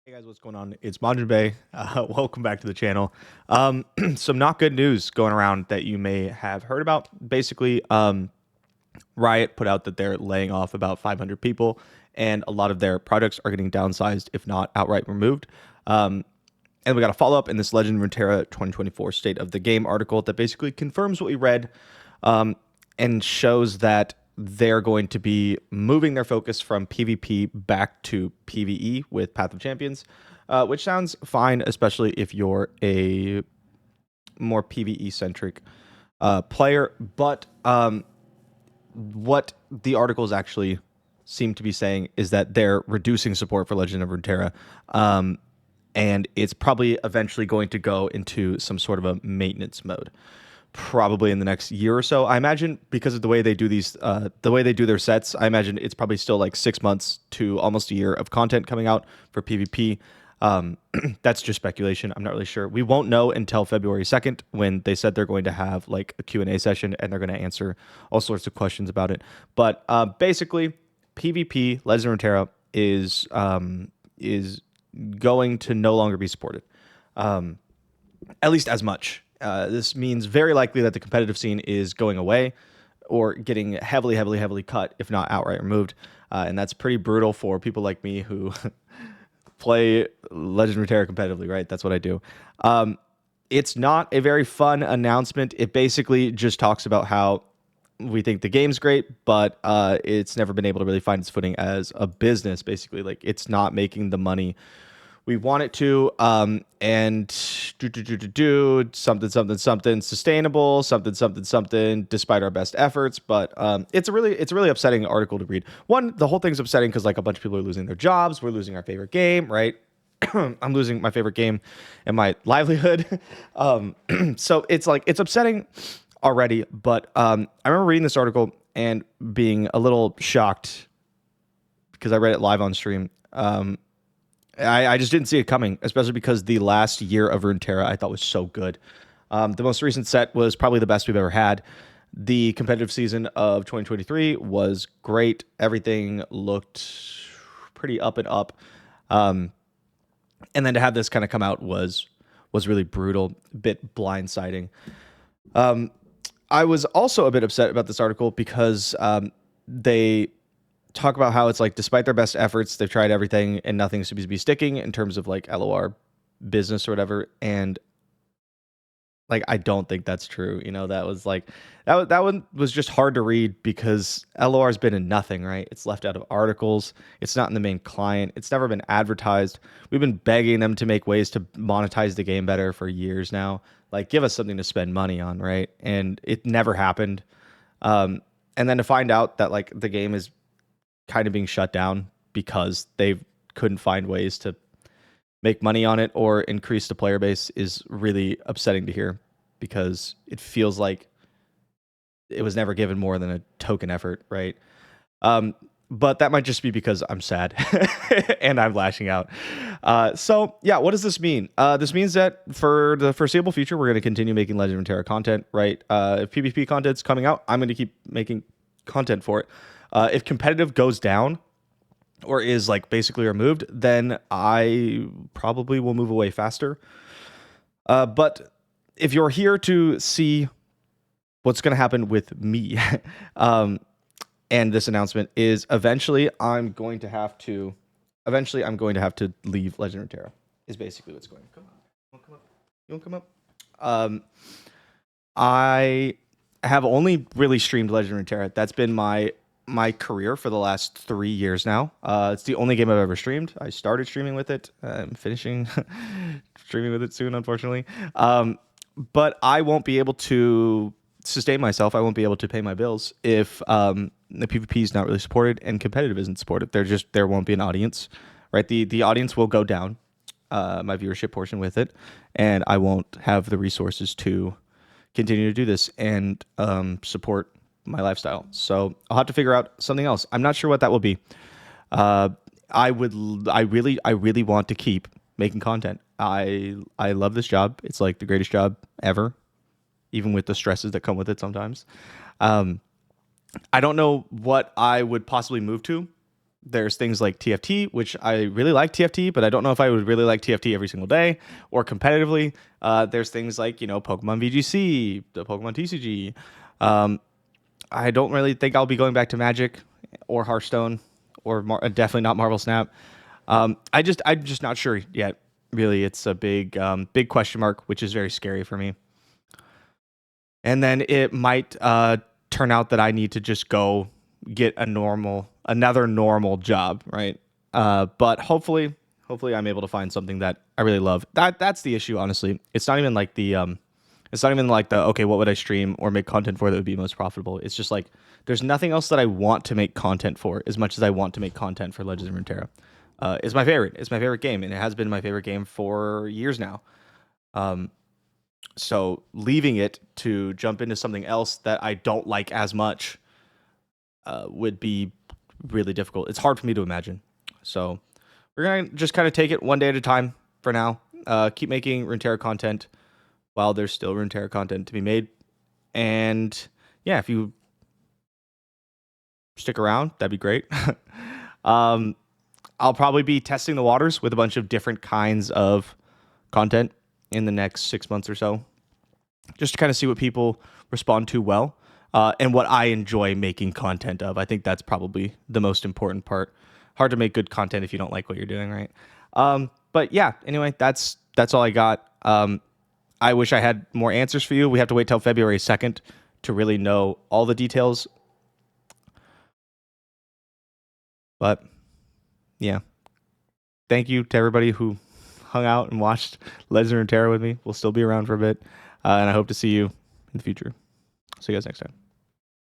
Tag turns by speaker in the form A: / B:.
A: Hey guys, what's going on? It's MajiinBae. Welcome back to the channel. Some not good news going around that you may have heard about. Basically, Riot put out that they're laying off about 500 people, and a lot of their projects are getting downsized, if not outright removed. And we got a follow up in this Legend of Runeterra 2024 State of the Game article that basically confirms what we read, and shows that they're going to be moving their focus from PvP back to PvE with Path of Champions, which sounds fine, especially if you're a more PvE centric player. But what the articles actually seem to be saying is that they're reducing support for Legend of Runeterra, and it's probably eventually going to go into some sort of a maintenance mode, probably in the next year or so. I imagine, because of the way they do these, the way they do their sets, I imagine it's probably still like 6 months to almost a year of content coming out for PvP. That's just speculation. I'm not really sure. We won't know until February 2nd, when they said they're going to have like a Q&A session and they're going to answer all sorts of questions about it. But basically, PvP Legend of Runeterra is going to no longer be supported, at least as much. This means very likely that the competitive scene is going away or getting heavily cut, if not outright removed. And that's pretty brutal for people like me who play Legend of Runeterra competitively, right? That's what I do. It's not a very fun announcement. It basically just talks about how we think the game's great, but it's never been able to really find its footing as a business. Basically, like, it's not making the money we want it to, and something sustainable, something despite our best efforts. But it's a really upsetting article to read. One, the whole thing's upsetting because like a bunch of people are losing their jobs. We're losing our favorite game, right? I'm losing my favorite game and my livelihood. So it's like, it's upsetting already. But I remember reading this article and being a little shocked because I read it live on stream. I just didn't see it coming, especially because the last year of Runeterra I thought was so good. The most recent set was probably the best we've ever had. The competitive season of 2023 was great. Everything looked pretty up and up. And then to have this kind of come out was really brutal, a bit blindsiding. I was also a bit upset about this article because they talk about how it's like, despite their best efforts, they've tried everything and nothing seems to be sticking in terms of like LoR business or whatever. And like, I don't think that's true. You know, that was like, that one was just hard to read because LoR has been in nothing, right? It's left out of articles. It's not in the main client. It's never been advertised. We've been begging them to make ways to monetize the game better for years now. Like, give us something to spend money on, right? And it never happened. And then to find out that like the game is kind of being shut down because they couldn't find ways to make money on it or increase the player base is really upsetting to hear, because it feels like it was never given more than a token effort, right? But that might just be because I'm sad and I'm lashing out. So yeah, what does this mean? This means that for the foreseeable future, we're going to continue making Legend of Runeterra content, right? If PvP content's coming out, I'm going to keep making content for it. If competitive goes down or is like basically removed, then I probably will move away faster. But if you're here to see what's going to happen with me, and this announcement is eventually I'm going to have to leave Legend of Runeterra, is basically what's going on. Come on, come up. You want to come up? I have only really streamed Legend of Runeterra. That's been my career for the last 3 years now. It's the only game I've ever streamed. I started streaming with it. I'm finishing streaming with it soon, unfortunately. But I won't be able to sustain myself. I won't be able to pay my bills if the PvP is not really supported and competitive isn't supported. There won't be an audience, right? The audience will go down, my viewership portion with it, and I won't have the resources to continue to do this and support my lifestyle. So I'll have to figure out something else. I'm not sure what that will be. I really want to keep making content. I love this job. It's like the greatest job ever, even with the stresses that come with it sometimes. I don't know what I would possibly move to There's things like TFT, which I really like TFT, but I don't know if I would really like TFT every single day or competitively. There's things like, Pokemon VGC, the Pokemon TCG. I don't really think I'll be going back to Magic or Hearthstone or definitely not Marvel Snap. I'm just not sure yet. Really, it's a big question mark, which is very scary for me. And then it might turn out that I need to just go get another normal job, right? But hopefully I'm able to find something that I really love. That's the issue, honestly. It's not even like the okay, what would I stream or make content for that would be most profitable. It's just like there's nothing else that I want to make content for as much as I want to make content for Legends of Runeterra. It's my favorite. It's my favorite game, and it has been my favorite game for years now. So leaving it to jump into something else that I don't like as much would be really difficult. It's hard for me to imagine. So we're gonna just kind of take it one day at a time for now. Keep making Runeterra content while there's still Runeterra content to be made. And yeah, if you stick around, that'd be great. I'll probably be testing the waters with a bunch of different kinds of content in the next 6 months or so, just to kind of see what people respond to well, and what I enjoy making content of. I think that's probably the most important part. Hard to make good content if you don't like what you're doing, right? But yeah, anyway, that's all I got. I wish I had more answers for you. We have to wait till February 2nd to really know all the details. But yeah, thank you to everybody who hung out and watched Legends of Runeterra with me. We'll still be around for a bit, and I hope to see you in the future. See you guys next time.